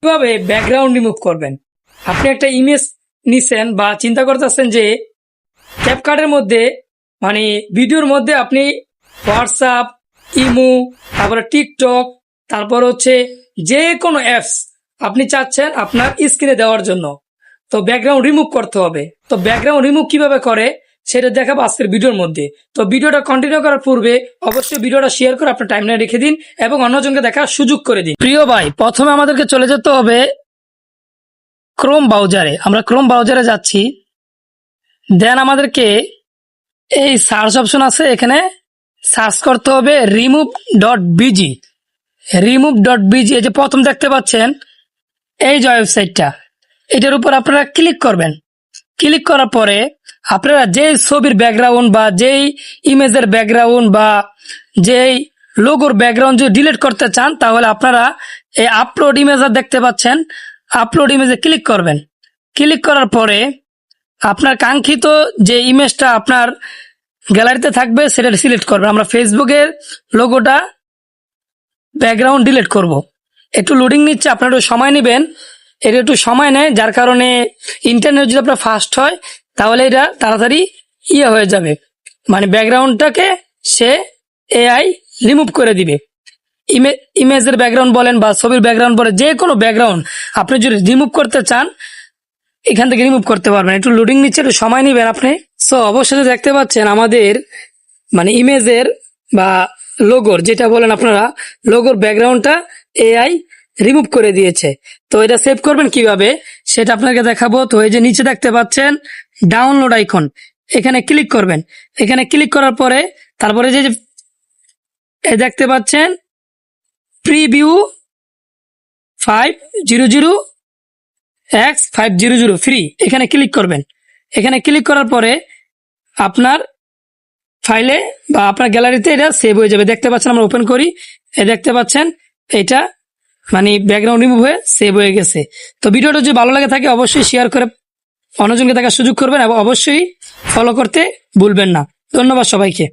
কিভাবে background remove করবেন। আপনি একটা ইমেজ নিছেন বা চিন্তা করতেছেন যে ক্যাপকাটের মধ্যে মানে ভিডিওর মধ্যে আপনি হোয়াটসঅ্যাপ, ইমো, তারপরে টিকটক, তারপর হচ্ছে যে কোনো অ্যাপস আপনি চাচ্ছেন আপনার স্ক্রিনে দেওয়ার জন্য, তো ব্যাকগ্রাউন্ড রিমুভ করতে হবে। তো ব্যাকগ্রাউন্ড রিমুভ কিভাবে করে সেটা দেখাবো আজকের ভিডিওর মধ্যে। তো ভিডিওটা কন্টিনিউ করার পূর্বে অবশ্যই ভিডিওটা শেয়ার করে আপনার টাইমলাইনে রেখে দিন এবং অন্যজনকে দেখার সুযোগ করে দিন। প্রিয় ভাই, প্রথমে আমাদেরকে চলে যেতে হবে ক্রোম ব্রাউজারে। আমরা ক্রোম ব্রাউজারে যাচ্ছি, দেন আমাদেরকে এই সার্চ অপশন আছে, এখানে সার্চ করতে হবে remove.bg। remove.bg, এই যে প্রথম দেখতে পাচ্ছেন এই যে ওয়েবসাইটটা, এটার উপর আপনারা ক্লিক করবেন। ক্লিক করার পরে আপনারা যেই ছবির ব্যাকগ্রাউন্ড বা যেই ইমেজের ব্যাকগ্রাউন্ড বা যেই লোগোর ব্যাকগ্রাউন্ড যদি ডিলিট করতে চান, তাহলে আপনারা এই আপলোড ইমেজ দেখতে পাচ্ছেন, আপলোড ইমেজে ক্লিক করবেন। ক্লিক করার পরে আপনার কাঙ্ক্ষিত যে ইমেজটা আপনার গ্যালারিতে থাকবে সেটা সিলেক্ট করবেন। আমরা ফেসবুকের লোগোটা ব্যাকগ্রাউন্ড ডিলিট করব। একটু লোডিং নিচ্ছে, আপনারা একটু সময় নেবেন, এটা একটু সময় নেয়, যার কারণে ইন্টারনেট যদি আপনার ফাস্ট হয় তাহলে এটা তাড়াতাড়ি হয়ে যাবে, মানে ব্যাকগ্রাউন্ডটাকে সে এআই রিমুভ করে দিবে। ইমেজের ব্যাকগ্রাউন্ড বলেন বা ছবির ব্যাকগ্রাউন্ড বলেন, যে কোনো ব্যাকগ্রাউন্ড আপনি যদি রিমুভ করতে চান এখান থেকে রিমুভ করতে পারবেন। একটু লোডিং নিচ্ছে, একটু সময় নেবেন আপনি। সো অবশ্যই দেখতে পাচ্ছেন আমাদের মানে ইমেজের বা লোগোর, যেটা বলেন আপনারা, লোগোর ব্যাকগ্রাউন্ডটা এআই রিমুভ করে দিয়েছে। তো এটা সেভ করবেন কিভাবে সেটা আপনাকে দেখাবো। তো এই যে নিচে দেখতে পাচ্ছেন ডাউনলোড আইকন, এখানে ক্লিক করবেন। এখানে ক্লিক করার পরে তারপরে যে দেখতে পাচ্ছেন প্রিভিউ 500x500 ফ্রি, এখানে ক্লিক করবেন। এখানে ক্লিক করার পরে আপনার ফাইলে বা আপনার গ্যালারিতে এটা সেভ হয়ে যাবে। দেখতে পাচ্ছেন, আমরা ওপেন করি, দেখতে পাচ্ছেন এটা মানে ব্যাকগ্রাউন্ড রিমুভ হয়ে সেভ হয়ে গেছে। তো ভিডিওটা যদি ভালো লাগে থাকে অবশ্যই শেয়ার করে অন্যজনকে দেখার সুযোগ করবেন এবং অবশ্যই ফলো করতে ভুলবেন না। ধন্যবাদ সবাইকে।